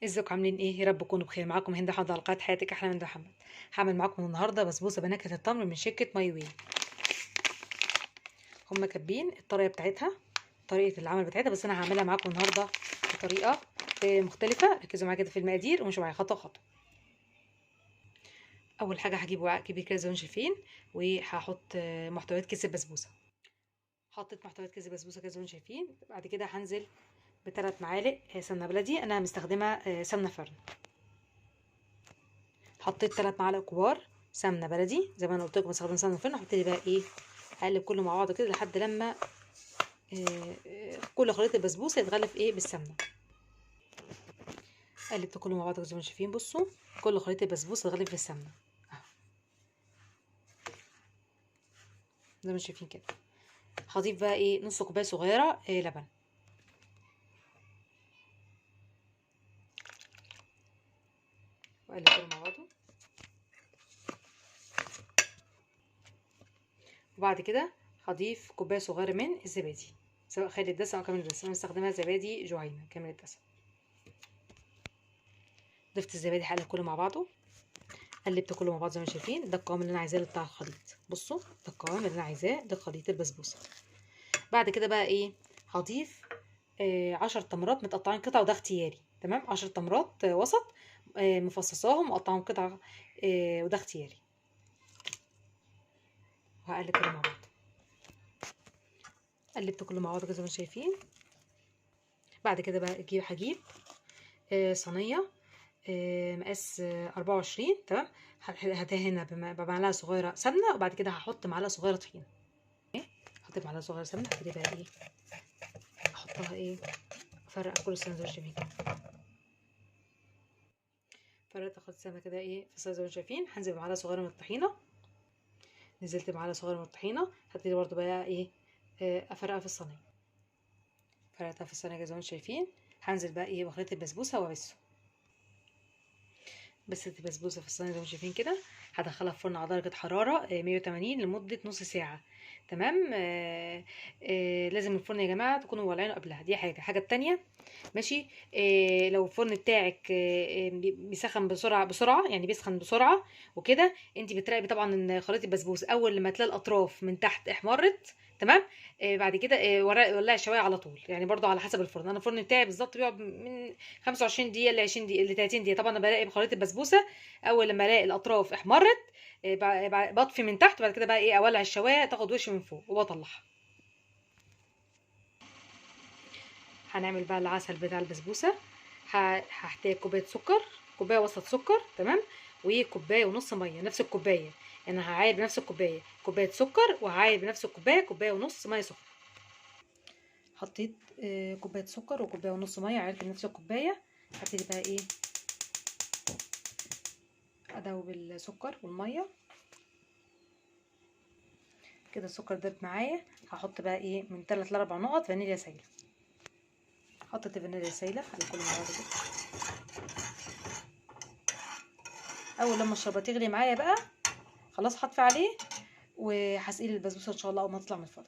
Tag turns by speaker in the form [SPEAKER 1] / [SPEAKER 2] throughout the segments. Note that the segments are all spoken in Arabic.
[SPEAKER 1] ازيكم عاملين ايه؟ يا رب تكونوا بخير. معاكم هند حمد، حلقات حياتك احلى من محمد. هعمل معاكم النهارده بسبوسه بنكهه التمر من شركه ماي واي. هم كاتبين الطريقه بتاعتها، طريقه العمل بتاعتها، بس انا هعملها معاكم النهارده بطريقه مختلفه. ركزوا معايا كده في المقادير ومشوا معايا خطوه خطوه. اول حاجه هجيب وعاء كبير كده زي ما انتم شايفين، وهحط محتويات كيس البسبوسه. حطيت محتويات كيس البسبوسه كده زي ما انتم شايفين. بعد كده هنزل بثلاث معالق سمنه بلدي، انا مستخدمه سمنه فرن. حطيت 3 معالق كبار سمنه بلدي زي ما انا قلت لكم بستخدم سمنه فرن. هبتدي بقى ايه، اقلب كله مع بعض كده لحد لما كل خليط البسبوسه يتغلف ايه بالسمنه. قلبت كله مع بعض زي ما انتم شايفين. بصوا، كل خليط البسبوسه يتغلف بالسمنه اهو زي ما انتم شايفين كده. هضيف بقى ايه نص كوبايه صغيره لبن. واقلب كله مع بعضه. وبعد كده هضيف كوبايه صغيره من الزبادي، سواء خالي الدسم او كامل الدسم. انا مستخدمه زبادي جهينه كامل الدسم. ضفت الزبادي، هقلب كله مع بعضه. قلبت كله مع بعض زي ما شايفين. ده القوام اللي انا عايزاه بتاع الخليط. بصوا، ده القوام اللي انا عايزاه لخليط البسبوسه. بعد كده بقى ايه، هضيف 10 تمرات متقطعين قطع، وده اختياري. تمام، 10 تمرات وسط مفصصاهم مقطعهم قطع، وده اختياري. وهقلب كده مع بعض. قلبت كله مع بعض كده زي ما شايفين. بعد كده بقى هجيب صينيه مقاس 24. تمام، هدهنها بمعلقه صغيره سمنه، وبعد كده هحط معلقه صغيره طحينه. حطيت معلقه صغيره سمنه. هبتدي بقى ايه، احطها ايه، افرق كل الساندوتش بيه. فرقت اخد السمنه كده ايه في زي ما شايفين. هنزل بمعلقه صغيره من الطحينه. نزلت معلقه صغيره من الطحينه. هبتدي برده بقى ايه افرقها في الصينيه. فرقتها في الصينيه كده زي ما انتم شايفين. هنزل بقى ايه بخليط البسبوسه وابسه. بسة البسبوسه في الصينيه زي ما انتم شايفين كده. هدخلها في فرن على درجه حراره 180 لمده نص ساعه. تمام. لازم الفرن يا جماعه تكونوا مولعينه قبلها. دي حاجه التانية. ماشي. لو الفرن بتاعك بيسخن بسرعه يعني بيسخن بسرعه وكده، انت بتراقبي طبعا ان خليط البسبوس اول لما تلاقي الاطراف من تحت احمرت. تمام. بعد كده ولعي الشوايه على طول، يعني برضو على حسب الفرن. انا الفرن بتاعي بالظبط بيقعد من 25 دقيقه ل 20 دقيقه ل 30 دقيقه. طبعا انا بلاقي بخليط البسبوسه اول لما الاقي الاطراف احمرت بطفي من تحت. بعد كده بقى ايه اولع الشوايه تاخد وش من فوق وبطلعها. هنعمل بقى العسل بتاع البسبوسه. هحتاج كوبايه سكر، كوبايه وسط سكر. تمام. وكوبايه ونص ميه، نفس الكوبايه. انا هعاير بنفس الكوبايه كوبايه سكر، وهعاير بنفس الكوبايه كوبايه ونص ميه سخنه. حطيت كوبايه سكر وكوبايه ونص ميه، عايرت بنفس الكوبايه. هبتدي بقى ايه ادوب السكر والميه كده. السكر داب معايا. هحط بقى ايه من 3 ل 4 نقط فانيليا سايله. حطيت الفانيليا سايله على كل مره كده. اول لما الشربات تغلي معايا بقى خلاص هطفي عليه، وهسقي البسبوسه ان شاء الله اول ما تطلع من الفرن.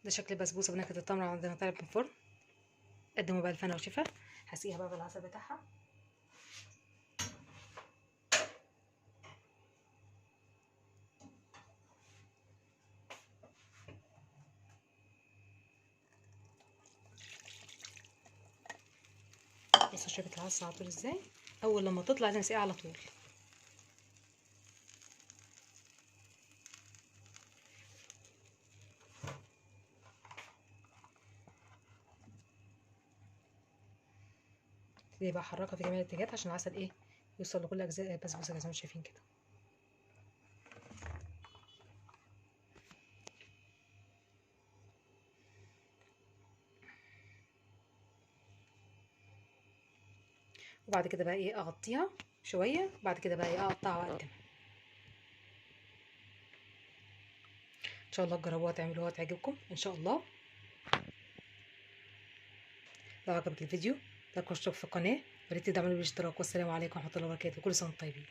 [SPEAKER 1] ده شكل البسبوسه بنكهه التمر بعد ما طلعت من الفرن. قدموا بقى الفنا وشفا. هسقيها بقى بالعسل بتاعها. بصوا شربت العسل على طول ازاي. اول لما تطلع لازم نسقيها على طول. ابتدي بقى احركها في جميع الاتجاهات عشان العسل ايه يوصل لكل اجزاء البسبوسه زي ما انتم شايفين كده. وبعد كده بقى ايه اغطيها شويه. بعد كده بقى ايه اقطعها واقدمها. ان شاء الله تجربوها تعملوها تعجبكم ان شاء الله. لو عجبك الفيديو لايك واشترك في القناه، وريت تدعموني بالاشتراك. والسلام عليكم ورحمه الله وبركاته. كل سنه وانتم طيبين.